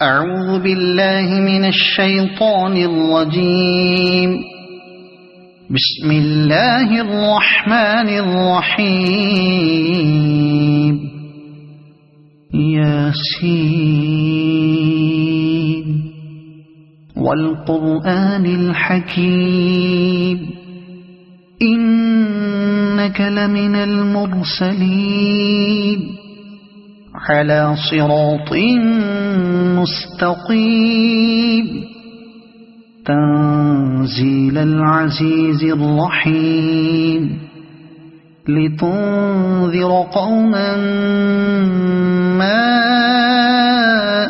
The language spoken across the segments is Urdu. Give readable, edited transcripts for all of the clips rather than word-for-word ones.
أعوذ بالله من الشيطان الرجيم. بسم الله الرحمن الرحيم. ياسين والقرآن الحكيم إنك لمن المرسلين على صراط مستقيم تنزيل العزيز الرحيم لتنذر قوما ما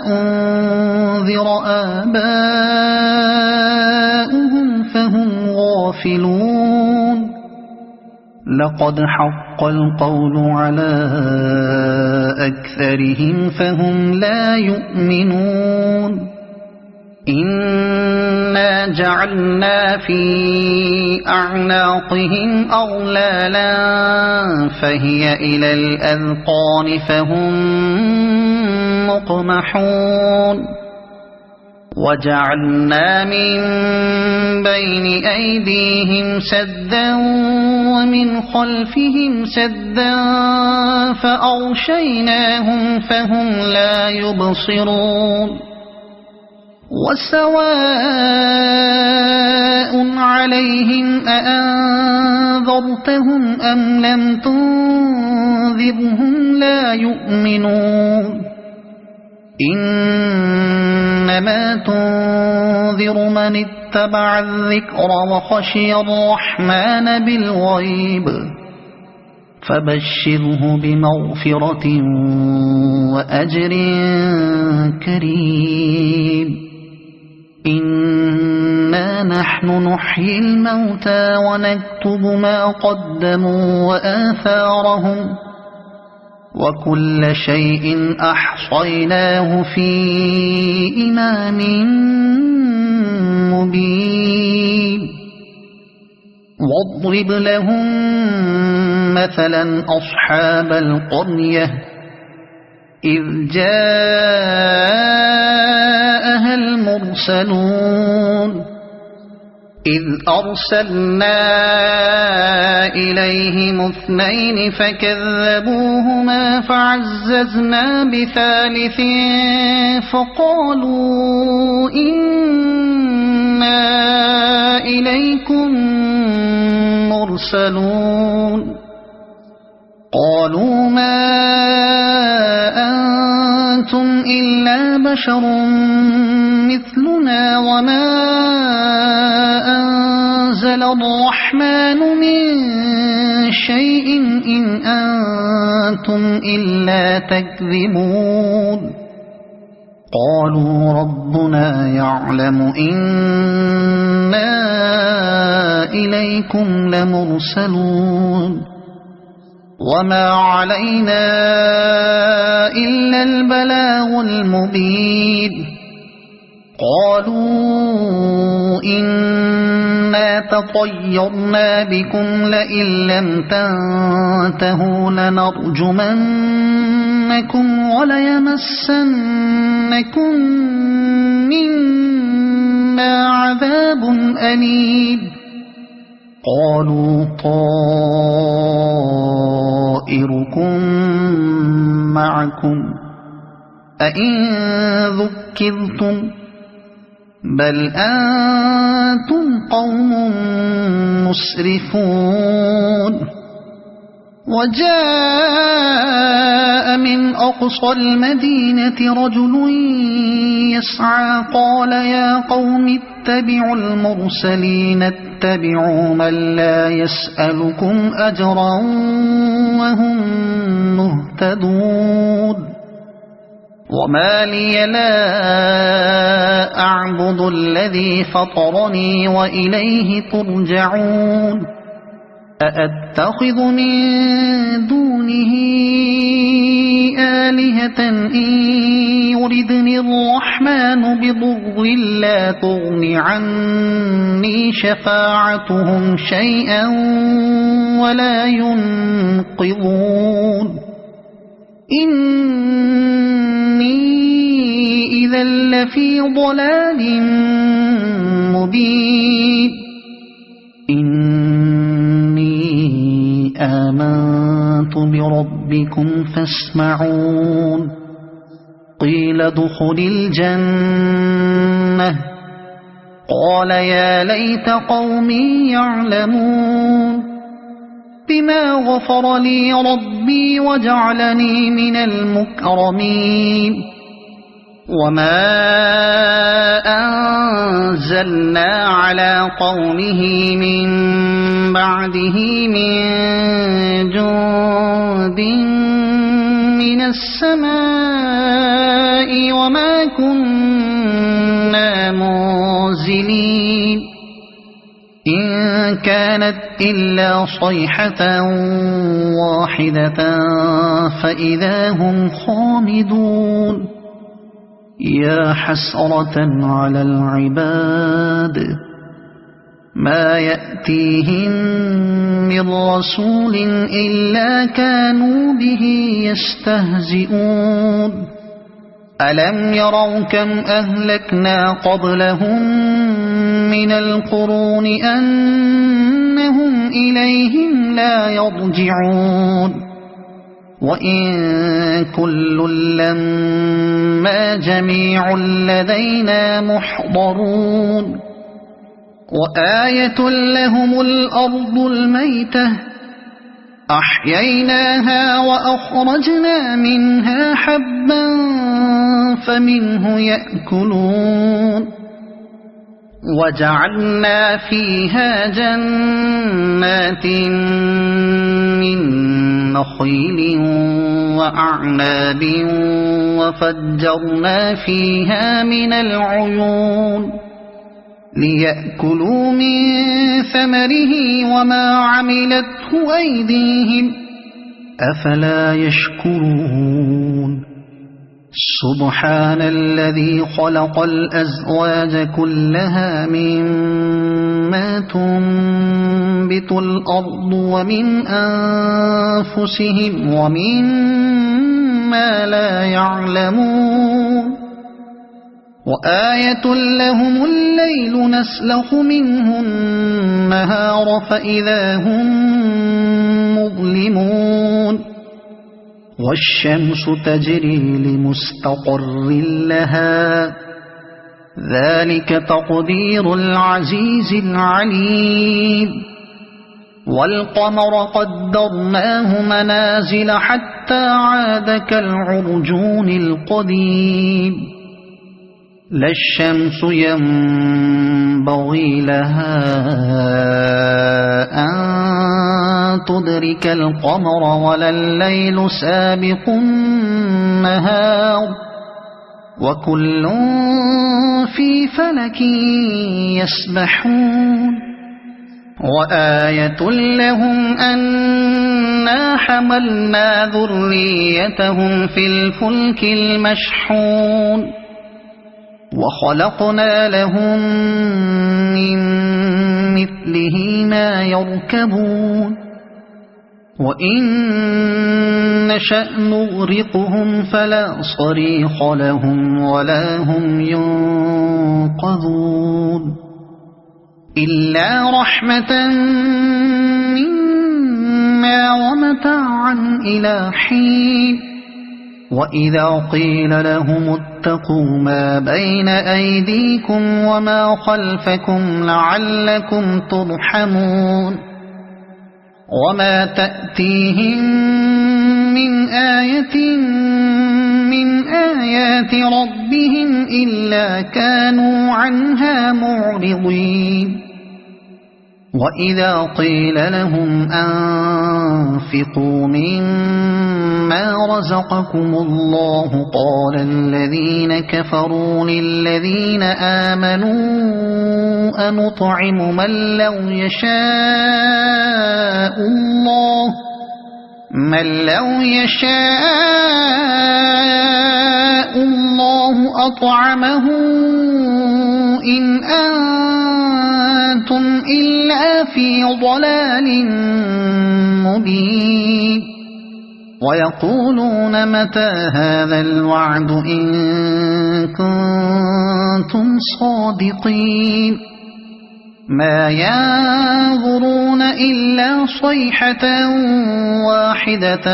أنذر آباؤهم فهم غافلون. لقد حق القول على أكثرهم فهم لا يؤمنون. إنا جعلنا في أعناقهم أغلالا فهي إلى الأذقان فهم مقمحون. وجعلنا من بين أيديهم سدا ومن خلفهم سدا فأغشيناهم فهم لا يبصرون. وسواء عليهم أأنذرتهم أم لم تنذرهم لا يؤمنون. إنما تنذر من اتبع الذكر وخشي الرحمن بالغيب فبشره بمغفرة وأجر كريم. إنا نحن نحيي الموتى ونكتب ما قدموا وآثارهم وكل شيء أحصيناه في إمام مبين. واضرب لهم مثلا أصحاب القرية إذ جاءها المرسلون إذ أرسلنا إليهم اثنين فكذبوهما فعززنا بثالث فقالوا إنا إليكم مرسلون. قالوا ما أنتم إلا بشر مثلنا وما أنزل الرحمن من شيء إن أنتم إلا تكذبون. قالوا ربنا يعلم إنا إليكم لمرسلون وما علينا إلا البلاغ المبين. قالوا إنا تطيرنا بكم لئن لم تنتهوا لنرجمنكم وليمسنكم منا عذاب أليم. قالوا طائركم معكم أئن ذكرتم بل أنتم قوم مسرفون. وجاء من أقصى المدينة رجل يسعى قال يا قوم اتبعوا المرسلين اتبعوا من لا يسألكم أجرا وهم مهتدون. وما لي لا أعبد الذي فطرني وإليه ترجعون. أأتخذ من دونه آلهة إن يردني الرحمن بضر لا تغن عني شفاعتهم شيئا ولا ينقذون. إني إذا لفي ضلال مبين إني آمنت بربكم فاسمعون قيل ادخل الجنة قال يا ليت قومي يعلمون بما غفر لي ربي وجعلني من المكرمين وما أنزلنا على قومه من بعده من جند من السماء وما كنا منزلين إن كانت إلا صيحة واحدة فإذا هم خامدون يا حسرة على العباد ما يأتيهم من رسول إلا كانوا به يستهزئون ألم يروا كم أهلكنا قبلهم من القرون أنهم إليهم لا يرجعون وإن كل لما جميع لدينا محضرون وآية لهم الأرض الميتة أحييناها وأخرجنا منها حبا فمنه يأكلون وجعلنا فيها جنات من نخيل وأعناب وفجرنا فيها من العيون ليأكلوا من ثمره وما عملته أيديهم أفلا يشكرون سبحان الذي خلق الأزواج كلها مما تنبت الأرض ومن أنفسهم ومما لا يعلمون وآية لهم الليل نسلخ منه النهار فإذا هم مظلمون والشمس تجري لمستقر لها ذلك تقدير العزيز العليم والقمر قدرناه منازل حتى عاد كالعرجون القديم لا الشمس ينبغي لها أن تدرك القمر ولا الليل سابق النهار وكل في فلك يسبحون وآية لهم أنا حملنا ذريتهم في الفلك المشحون وخلقنا لهم من مثله ما يركبون وإن نشأ نغرقهم فلا صريخ لهم ولا هم ينقذون إلا رحمة منا ومتاعا إلى حين وإذا قيل لهم اتقوا ما بين أيديكم وما خلفكم لعلكم ترحمون وما تأتيهم من آية من آيات ربهم إلا كانوا عنها معرضين وإذا قيل لهم أنفقوا مما رزقكم الله قال الذين كفروا للذين آمنوا أنطعم من لو يشاء الله أطعمه إن أنتم إلا في ضلال مبين ويقولون متى هذا الوعد إن كنتم صادقين ما ينظرون إلا صيحة واحدة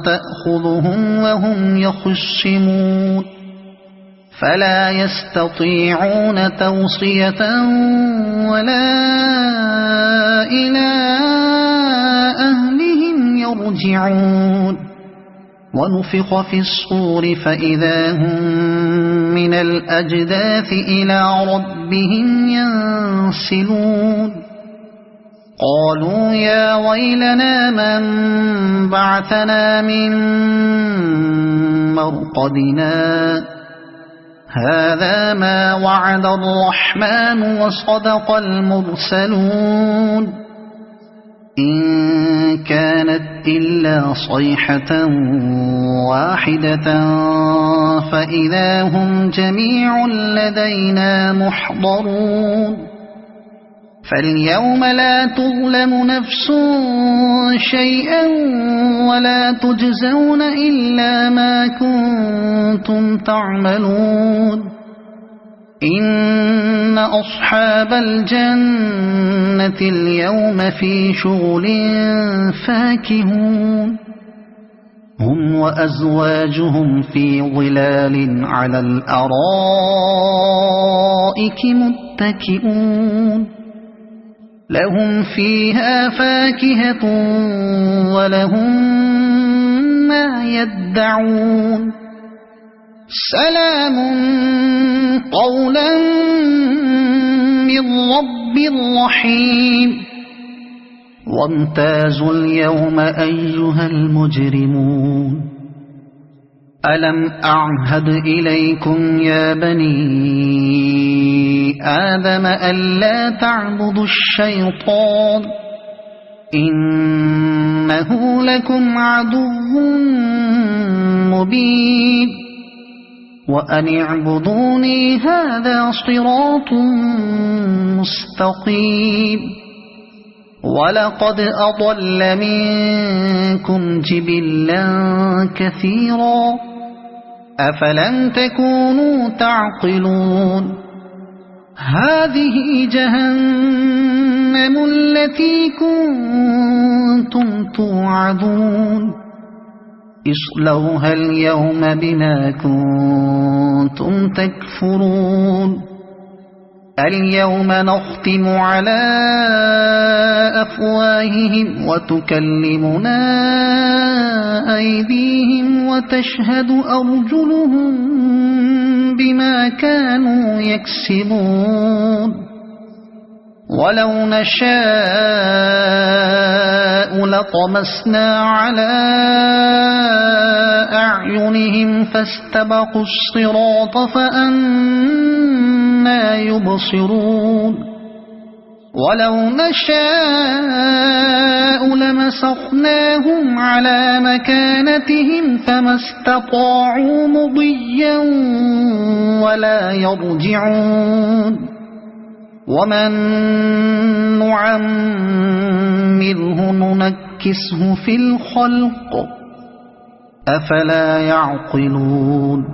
تأخذهم وهم يخصمون فلا يستطيعون توصية ولا إلى أهلهم يرجعون ونفخ في الصور فإذا هم من الأجداث إلى ربهم ينسلون قالوا يا ويلنا من بعثنا من مرقدنا هذا ما وعد الرحمن وصدق المرسلون إن كانت إلا صيحة واحدة فإذا هم جميع لدينا محضرون فاليوم لا تظلم نفس شيئا ولا تجزون إلا ما كنتم تعملون إن أصحاب الجنة اليوم في شغل فاكهون هم وأزواجهم في ظلال على الأرائك متكئون لهم فيها فاكهة ولهم ما يدعون سلام قولا من رب رحيم وامتازوا اليوم أيها المجرمون ألم أعهد إليكم يا بني آدم ألا تعبدوا الشيطان إنه لكم عدو مبين وأن اعبدوني هذا صراط مستقيم ولقد أضل منكم جبلا كثيرا أفلم تكونوا تعقلون هذه جهنم التي كنتم توعدون اصلوها اليوم بما كنتم تكفرون اليوم نختم على أفواههم وتكلمنا أيديهم وتشهد أرجلهم بما كانوا يكسبون ولو نشاء لطمسنا على أعينهم فاستبقوا الصراط فأنى يبصرون ولو نشاء لمسخناهم على مكانتهم فما استطاعوا مضيا ولا يرجعون ومن نعمره ننكسه في الخلق أفلا يعقلون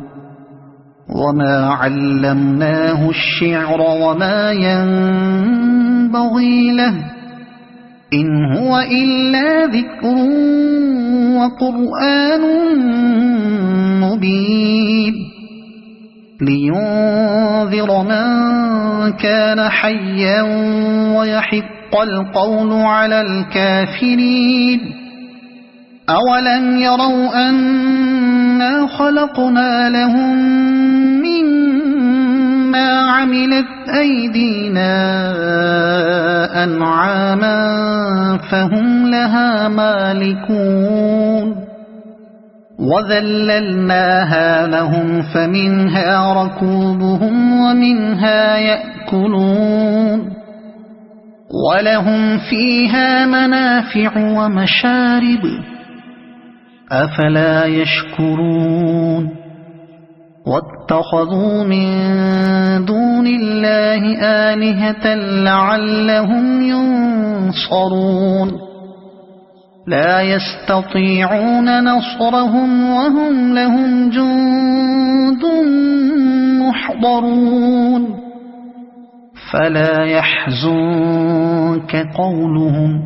وما علمناه الشعر وما ينبغي له إن هو إلا ذكر وقرآن مبين لينذر من كان حيا ويحق القول على الكافرين أولم يروا أنا خلقنا لهم مما عملت أيدينا أنعاما فهم لها مالكون وذللناها لهم فمنها ركوبهم ومنها يأكلون ولهم فيها منافع ومشارب أفلا يشكرون واتخذوا من دون الله آلهة لعلهم ينصرون لا يستطيعون نصرهم وهم لهم جند محضرون فلا يحزنك قولهم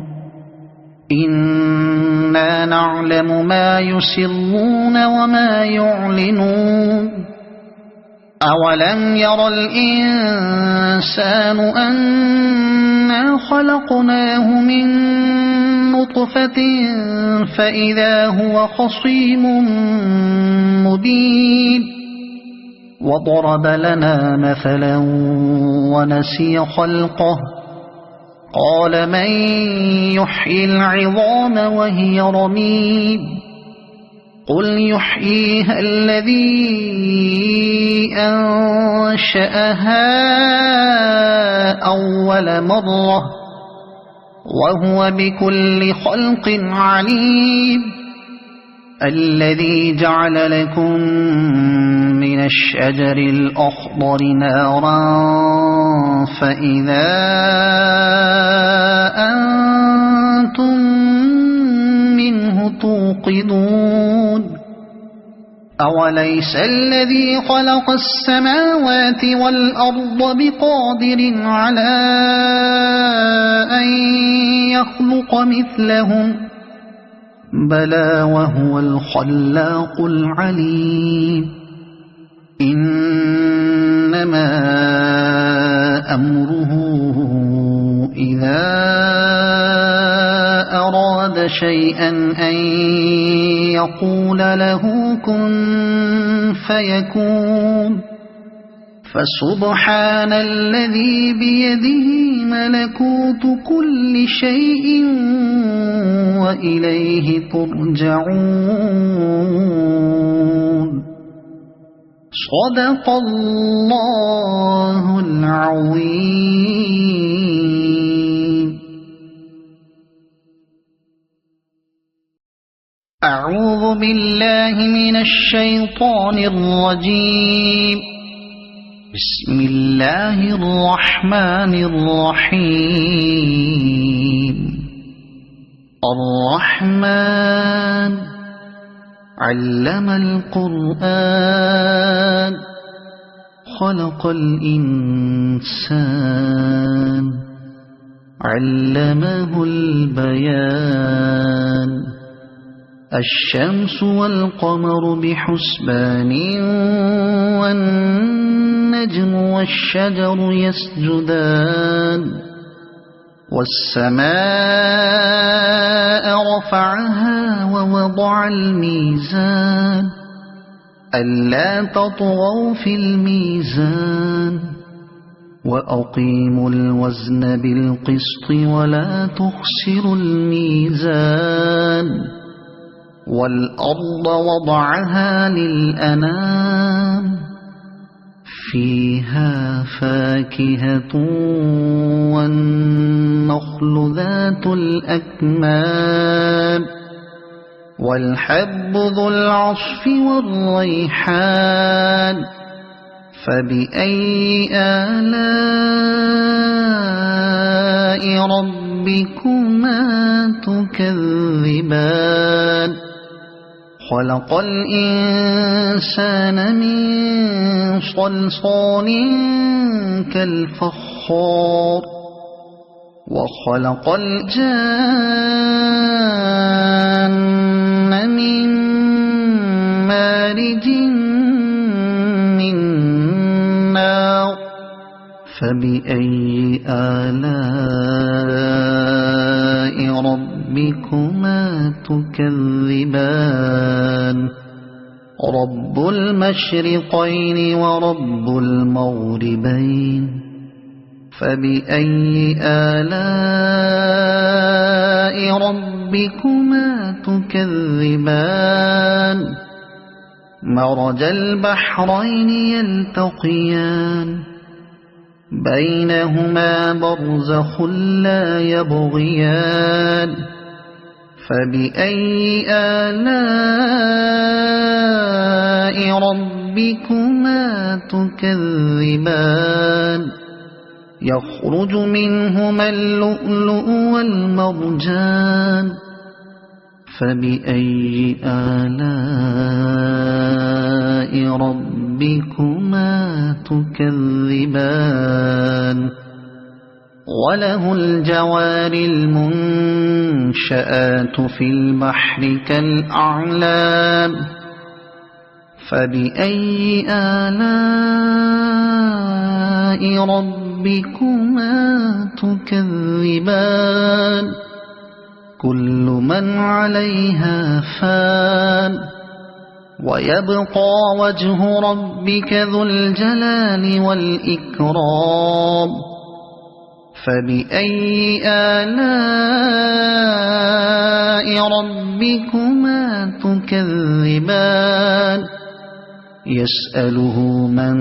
إنا نعلم ما يسرون وما يعلنون أولم ير الإنسان أنا خلقناه من نطفة فإذا هو خصيم مبين وضرب لنا مثلا ونسي خلقه قال من يحيي العظام وهي رميم قل يحييها الذي أنشأها أول مرة وهو بكل خلق عليم الذي جعل لكم من الشجر الأخضر نارا فإذا أنتم منه توقدون أوليس الذي خلق السماوات والأرض بقادر على أن يخلق مثلهم بلى وهو الخلاق العليم إنما أمره إذا أراد شيئا أن يقول له كن فيكون فسبحان الذي بيده ملكوت كل شيء وإليه ترجعون صدق الله العظيم. أعوذ بالله من الشيطان الرجيم. بسم الله الرحمن الرحيم. الرحمن علم القرآن خلق الإنسان علمه البيان الشمس والقمر بحسبان والنجم والشجر يسجدان والسماء رفعها ووضع الميزان ألا تطغوا في الميزان وأقيموا الوزن بالقسط ولا تخسروا الميزان والأرض وضعها للأنام فيها فاكهة والنخل ذات الأكمام والحب ذو العصف والريحان فبأي آلاء ربكما تكذبان خلق الإنسان من صلصال كالفخار وخلق الجان من مارج من نار فبأي آلاء ربكما تكذبان رب المشرقين ورب المغربين فبأي آلاء ربكما تكذبان مرج البحرين يلتقيان بينهما برزخ لا يبغيان فبأي آلاء ربكما تكذبان يخرج منهما اللؤلؤ والمرجان فبأي آلاء ربكما تكذبان وله الجوار المنشآت في البحر كالأعلام فبأي آلاء ربكما تكذبان كل من عليها فان ويبقى وجه ربك ذو الجلال والإكرام فبأي آلاء ربكما تكذبان يسأله من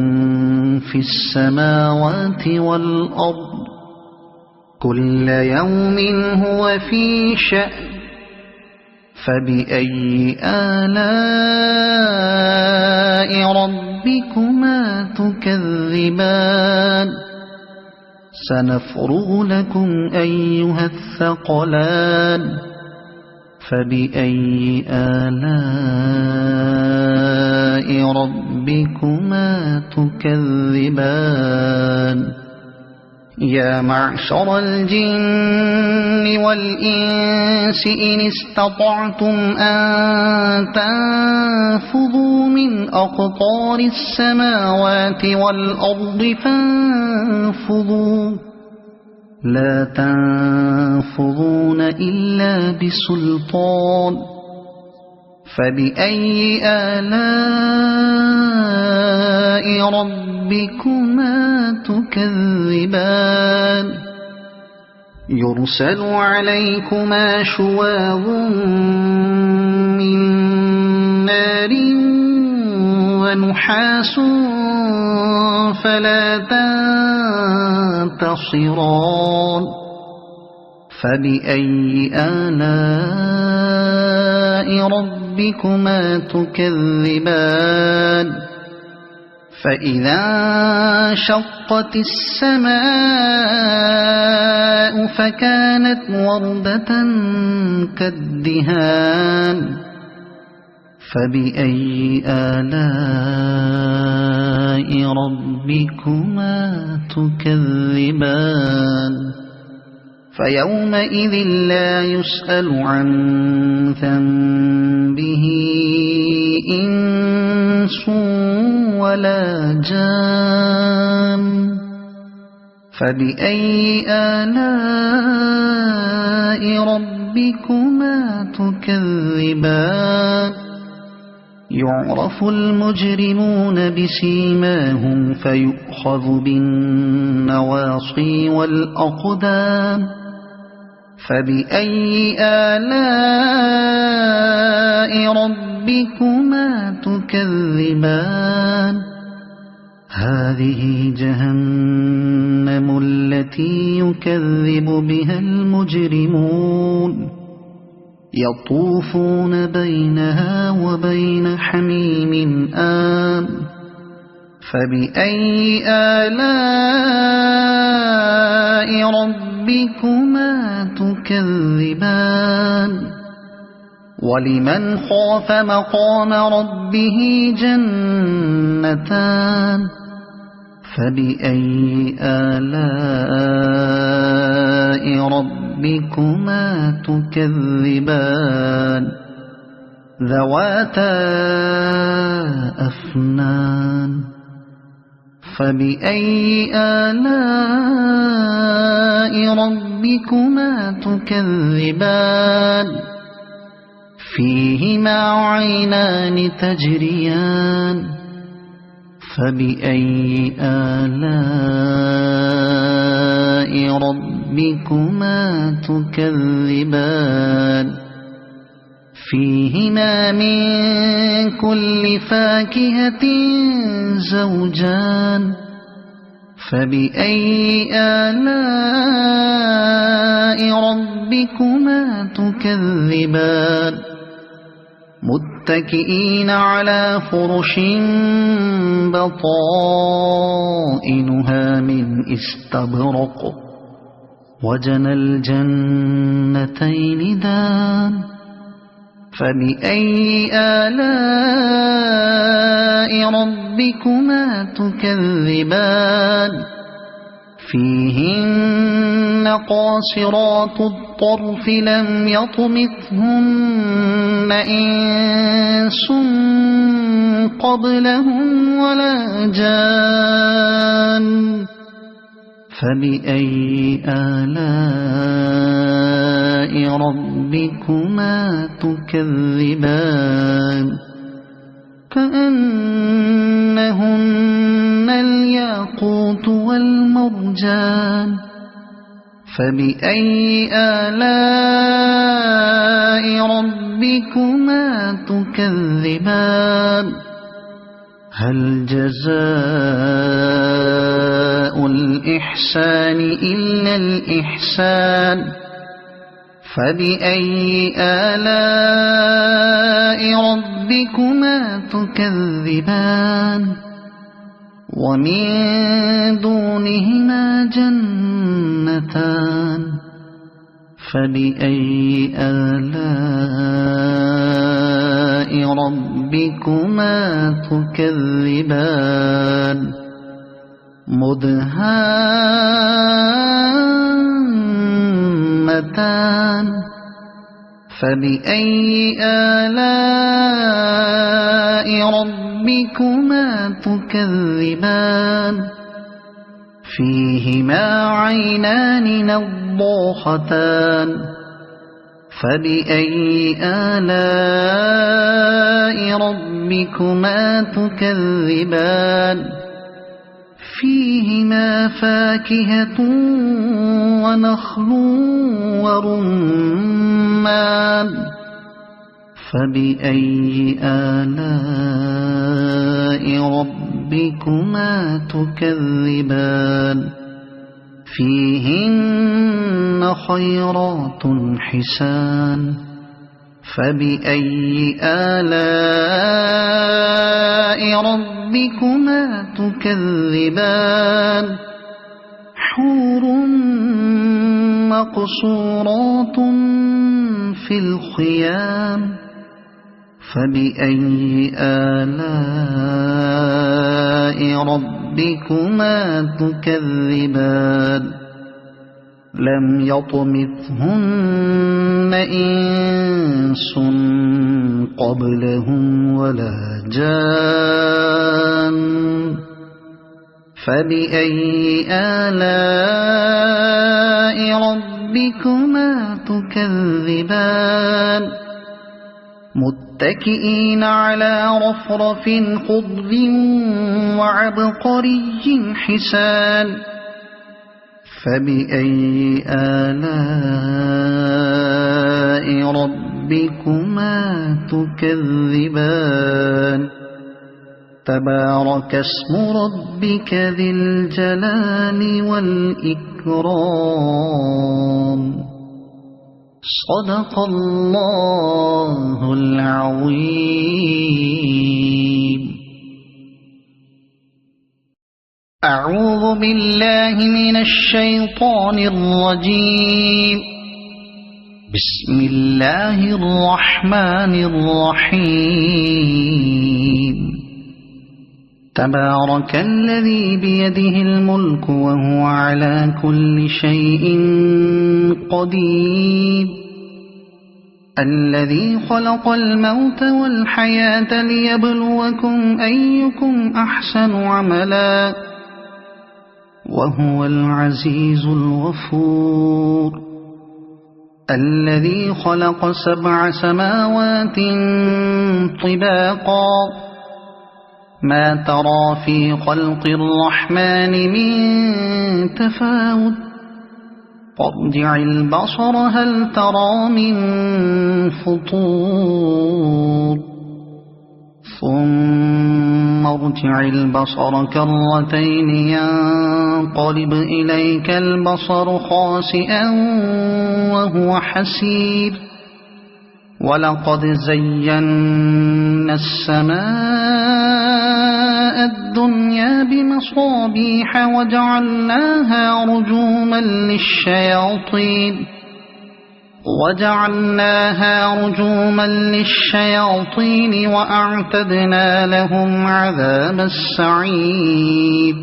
في السماوات والأرض كل يوم هو في شأن فبأي آلاء ربكما تكذبان سنفرغ لكم أيها الثقلان فبأي آلاء ربكما تكذبان يا معشر الجن والإنس إن استطعتم أن تنفذوا من أقطار السماوات والأرض فانفذوا لا تنفذون إلا بسلطان فبأي آلاء ربكما تكذبان يرسل عليكما شواظ من نار ونحاس فلا تنتصران فبأي آلاء ربكما تكذبان فإذا انشقت السماء فكانت وردة كالدهان فبأي آلاء ربكما تكذبان فيومئذ لا يسأل عن ذنبه إنس ولا جان فبأي آلاء ربكما تكذبان يعرف المجرمون بسيماهم فيؤخذ بالنواصي والأقدام فبأي آلاء ربكما تكذبان هذه جهنم التي يكذب بها المجرمون يطوفون بينها وبين حميم آن فبأي آلاء ربكما تكذبان ولمن خاف مقام ربه جنتان فبأي آلاء ربكما تكذبان ذواتا أفنان فبأي آلاء ربكما تكذبان فيهما عينان تجريان فبأي آلاء ربكما تكذبان فيهما من كل فاكهة زوجان فبأي آلاء ربكما تكذبان متكئين على فرش بطائنها من استبرق وجنى الجنتين دان فبأي آلاء ربكما تكذبان فيهن قاصرات الطرف لم يطمثهن إنس قبلهم ولا جان فبأي آلاء ربكما تكذبان كأنهن الياقوت والمرجان فبأي آلاء ربكما تكذبان هل جزاء الإحسان إلا الإحسان فبأي آلاء ربكما تكذبان ومن دونهما جنتان فبأي آلاء ربكما تكذبان مدهامتان فبأي آلاء ربكما تكذبان فيهما عينان نضاختان فبأي آلاء ربكما تكذبان فيهما فاكهة ونخل ورمان فبأي آلاء ربكما تكذبان فيهن خيرات حسان فبأي آلاء ربكما تكذبان حور مقصورات في الخيام فبأي آلاء ربكما تكذبان لم يطمثهن إنس قبلهم ولا جان فبأي آلاء ربكما تكذبان متكئين على رفرف خضر وعبقري حسان فبأي آلاء ربكما تكذبان تبارك اسم ربك ذي الجلال والإكرام صدق الله العظيم أعوذ بالله من الشيطان الرجيم بسم الله الرحمن الرحيم تبارك الذي بيده الملك وهو على كل شيء قدير الذي خلق الموت والحياة ليبلوكم أيكم أحسن عملا وهو العزيز الغفور الذي خلق 7 سماوات طباقا ما ترى في خلق الرحمن من تفاوت فارجع البصر هل ترى من فطور ثم ارجع البصر كرتين ينقلب إليك البصر خاسئا وهو حسير ولقد زينا السماء الدنيا بمصابيح وجعلناها رجوما للشياطين وجعلناها رجوما للشياطين وأعتدنا لهم عذاب السعير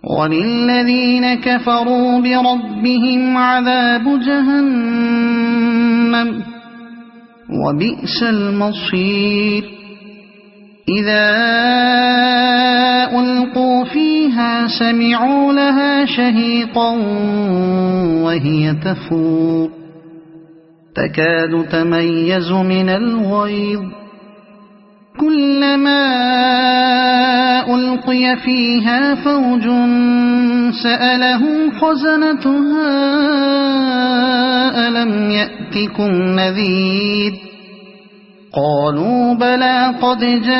وللذين كفروا بربهم عذاب جهنم وبئس المصير إذا ألقوا فيها سمعوا لها شهيقا وهي تفور تكاد تميز من الغيظ كلما ألقي فيها فوج سألهم خزنتها ألم يأتكم نذير قالوا بلى قد جاءنا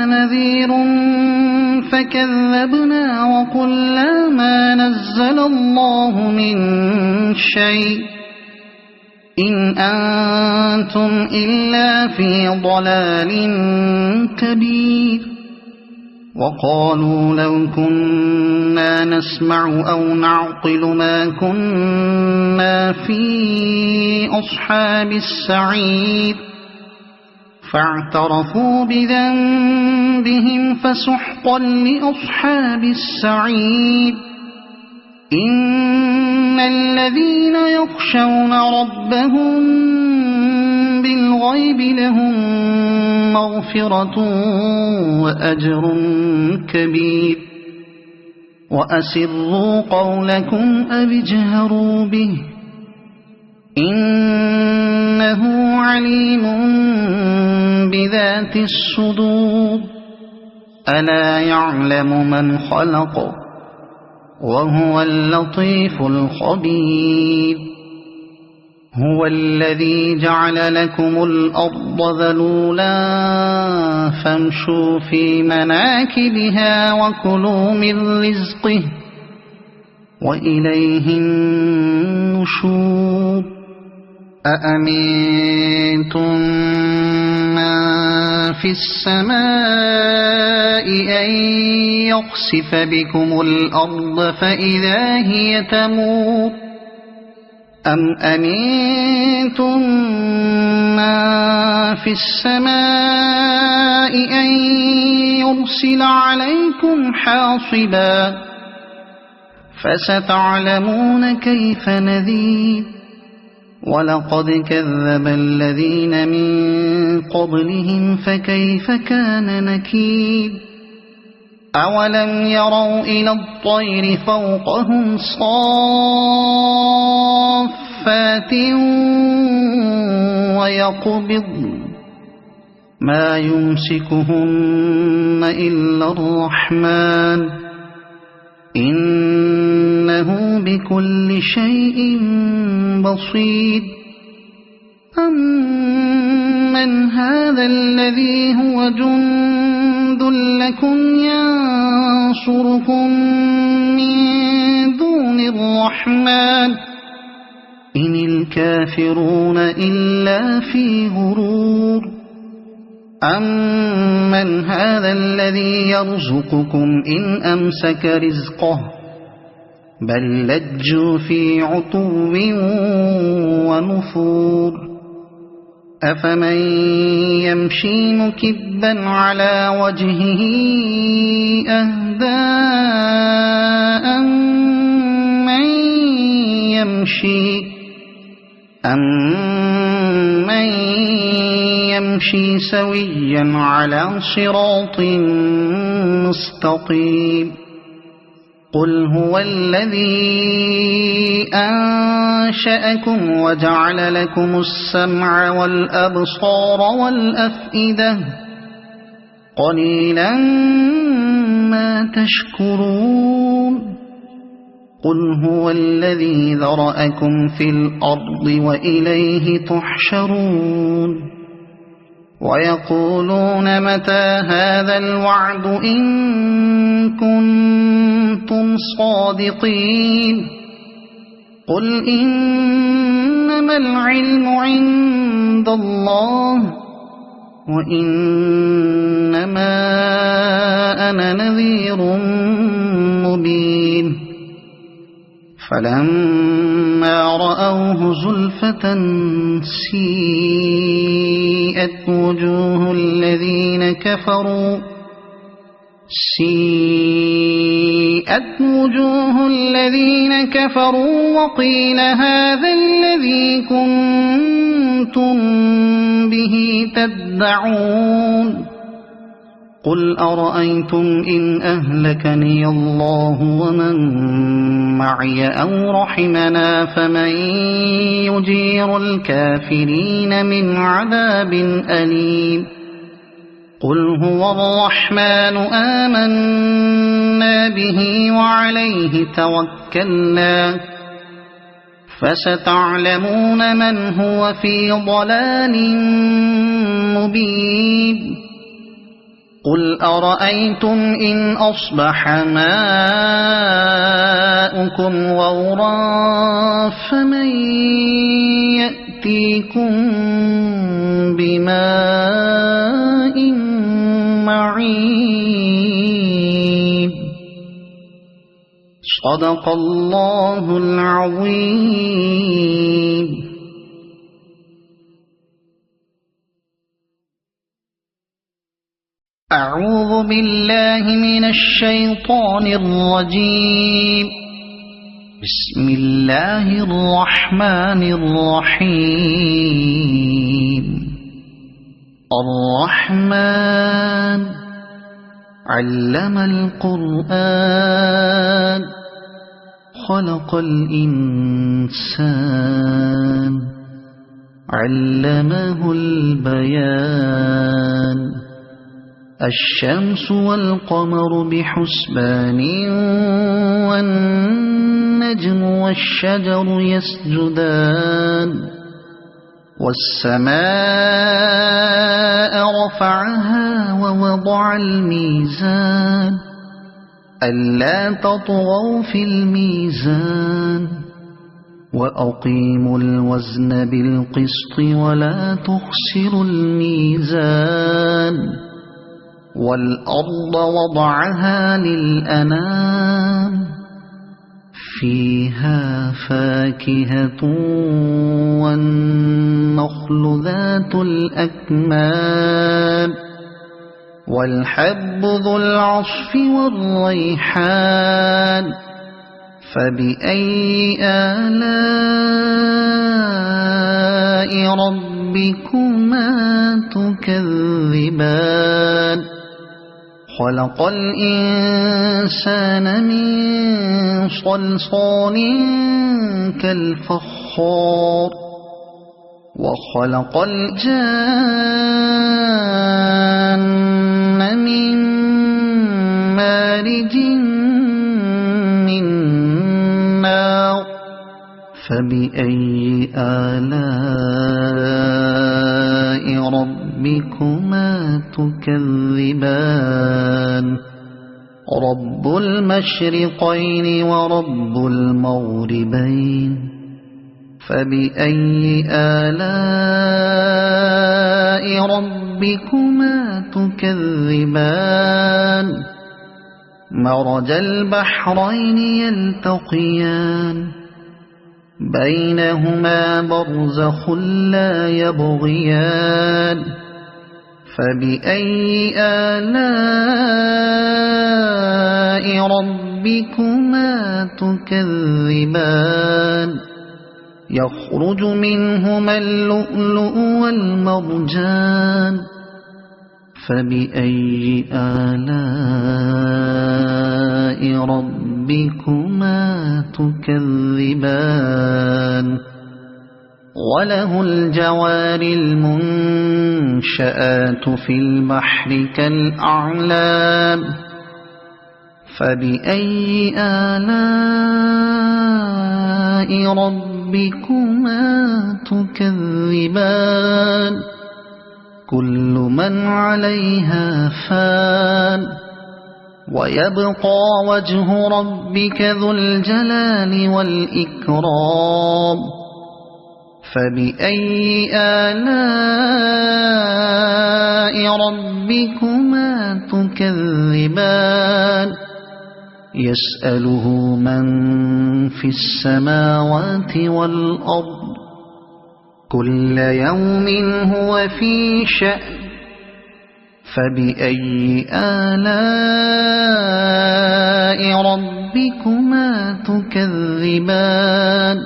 نذير فكذبنا وقلنا ما نزل الله من شيء إن أنتم إلا في ضلال كبير وقالوا لو كنا نسمع أو نعقل ما كنا في أصحاب السعير فاعترفوا بذنبهم فسحقا لأصحاب السعير إن الذين يخشون ربهم بالغيب لهم مغفرة وأجر كبير وأسروا قولكم أو اجهروا به إنه عليم بذات الصدور ألا يعلم من خلق وهو اللطيف الخبير هو الذي جعل لكم الأرض ذلولا فامشوا في مناكبها وكلوا من رزقه وإليه النشور أأمنتم من في السماء أن يخسف بكم الأرض فإذا هي تمور أم أمنتم من في السماء أن يرسل عليكم حاصبا فستعلمون كيف نذير ولقد كذب الذين من قبلهم فكيف كان نكير أولم يروا إلى الطير فوقهم صافات ويقبض ما يمسكهن إلا الرحمن إنه بكل شيء بصير أمن هذا الذي هو جند لكم ينصركم من دون الرحمن إن الكافرون إلا في غرور أمن هذا الذي يرزقكم إن أمسك رزقه بل لجوا في عتو ونفور أفمن يمشي مكبا على وجهه أهدى أمن يمشي سويا على صراط مستقيم قل هو الذي أنشأكم وجعل لكم السمع والأبصار والأفئدة قليلا ما تشكرون قل هو الذي ذرأكم في الأرض وإليه تحشرون ويقولون متى هذا الوعد إن كنتم صادقين قل إنما العلم عند الله وإنما أنا نذير مبين فلما رأوه زلفة سيئت وجوه الذين كفروا وقيل هذا الذي كنتم به تدعون قل أرأيتم إن أهلكني الله ومن معي أو رحمنا فمن يجير الكافرين من عذاب أليم قل هو الرحمن آمنا به وعليه توكلنا فستعلمون من هو في ضلال مبين قل أرأيتم إن أصبح ماؤكم غورا فمن يأتيكم بماء معين صدق الله العظيم. أعوذ بالله من الشيطان الرجيم. بسم الله الرحمن الرحيم. الرحمن علم القرآن خلق الإنسان علمه البيان الشمس والقمر بحسبان والنجم والشجر يسجدان والسماء رفعها ووضع الميزان ألا تطغوا في الميزان وأقيموا الوزن بالقسط ولا تخسروا الميزان والأرض وضعها للأنام فيها فاكهة والنخل ذات الأكمام والحب ذو العصف والريحان فبأي آلاء ربكما تكذبان خلق الإنسان من صلصال كالفخار وخلق الجان من مارج من نار فبأي آلاء ربكما تكذبان رب المشرقين ورب المغربين فبأي آلاء ربكما تكذبان مرج البحرين يلتقيان بينهما برزخ لا يبغيان فبأي آلاء ربكما تكذبان يخرج منهما اللؤلؤ والمرجان فبأي آلاء ربكما تكذبان وله الجوار المنشآت في البحر كالأعلام فبأي آلاء ربكما تكذبان كل من عليها فان ويبقى وجه ربك ذو الجلال والإكرام فبأي آلاء ربكما تكذبان يسأله من في السماوات والأرض كل يوم هو في شأن فبأي آلاء ربكما تكذبان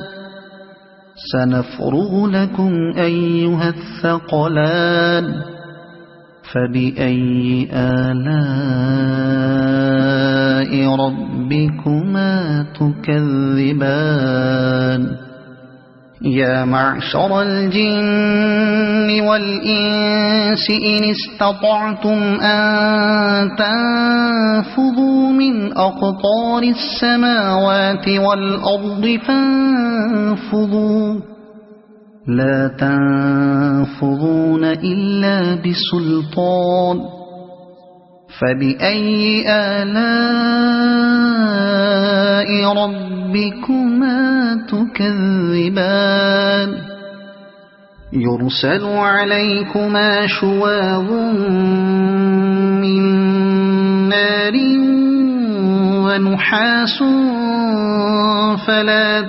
سنفرغ لكم أيها الثقلان فبأي آلاء ربكما تكذبان يا معشر الجن والإنس إن استطعتم أن تنفذوا من أقطار السماوات والأرض فانفذوا لا تنفذون إلا بسلطان فبأي آلاء ربكما تكذبان يرسل عليكما شواظ من نار ونحاس فلا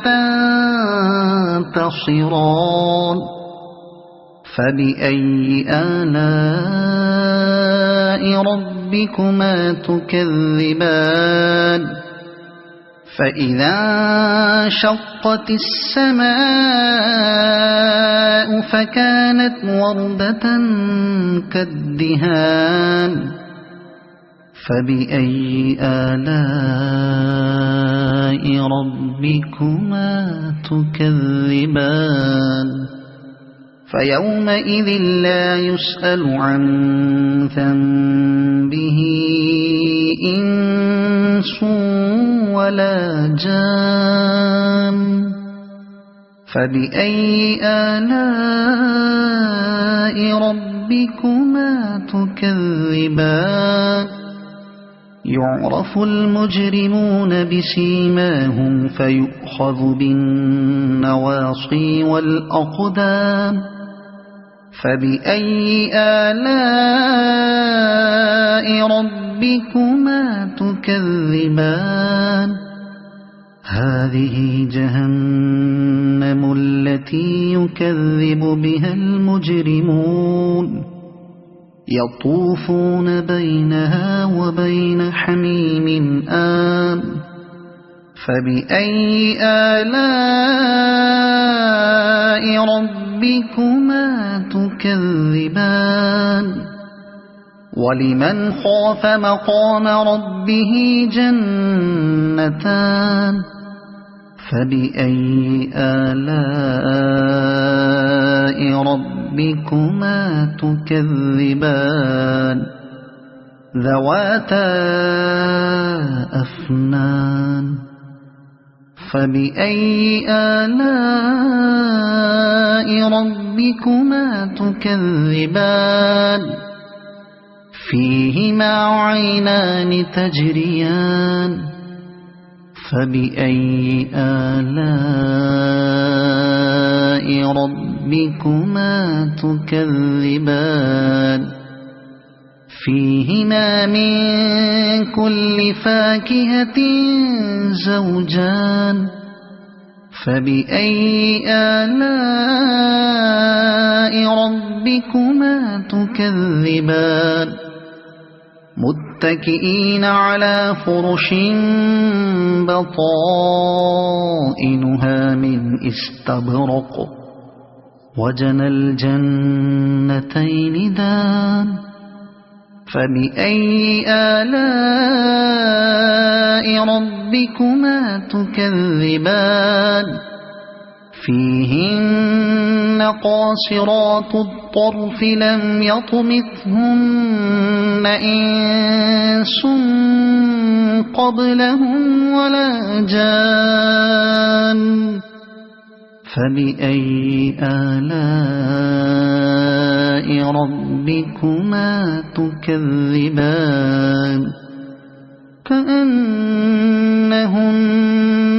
تنتصران فبأي آلاء ربكما تكذبان فإذا انشقت السماء فكانت وردة كالدهان فبأي آلاء ربكما تكذبان فيومئذ لا يسأل عن ذنبه إنس ولا جان فبأي آلاء ربكما تكذبان يعرف المجرمون بسيماهم فيؤخذ بالنواصي والأقدام فبأي آلاء ربكما تكذبان هذه جهنم التي يكذب بها المجرمون يطوفون بينها وبين حميم آن فبأي آلاء ربكما تكذبان ولمن خاف مقام ربه جنتان فبأي آلاء ربكما تكذبان ذواتا أفنان فبأي آلاء ربكما تكذبان فيهما عينان تجريان فبأي آلاء ربكما تكذبان فيهما من كل فاكهة زوجان فبأي آلاء ربكما تكذبان متكئين على فرش بطائنها من استبرق وجنى الجنتين دان فبأي آلاء ربكما تكذبان فيهن قاصرات الطرف لم يطمثهن إنس قبلهم ولا جان فبأي آلاء ربكما تكذبان كأنهن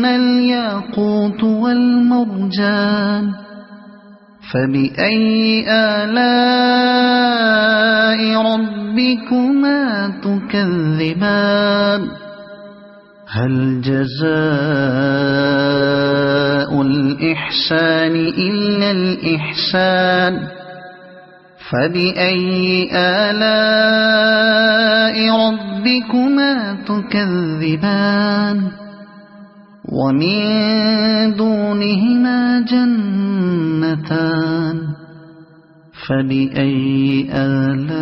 الياقوت والمرجان فبأي آلاء ربكما تكذبان هل جزاء الإحسان إلا الإحسان فبأي آلاء ربكما تكذبان ومن دونهما جنتان فبأي آلاء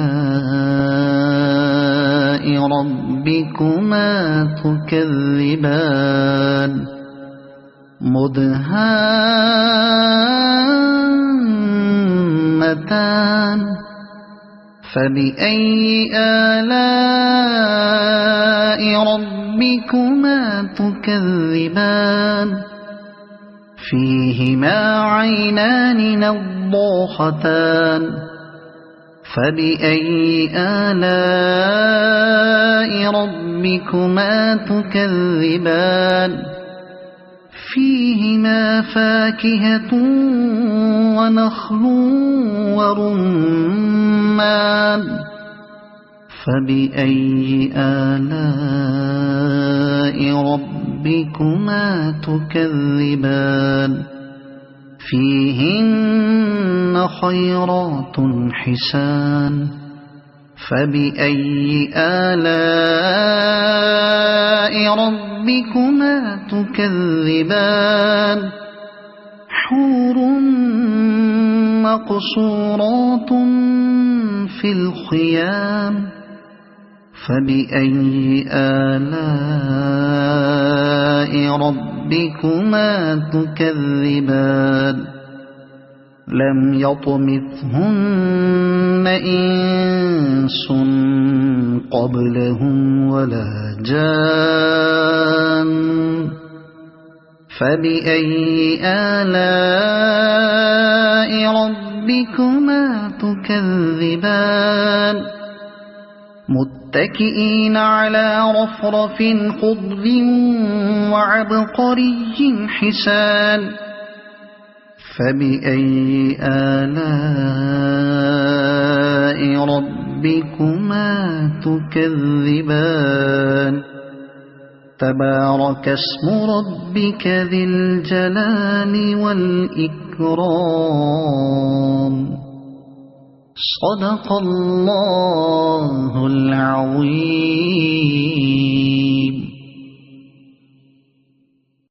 ربكما تكذبان مدهامتان فبأي آلاء ربكما تكذبان فيهما عينان نضاختان فبأي آلاء ربكما تكذبان فيهما فاكهة ونخل ورمان فبأي آلاء ربكما تكذبان فيهن خيرات حسان فبأي آلاء ربكما تكذبان حور مقصورات في الخيام فبأي آلاء ربكما تكذبان لم يطمثهن إنس قبلهم ولا جان فبأي آلاء ربكما تكذبان متكئين على رفرف خضر وعبقري حسان فبأي آلاء ربكما تكذبان تبارك اسم ربك ذي الجلال والإكرام صدق الله العظيم.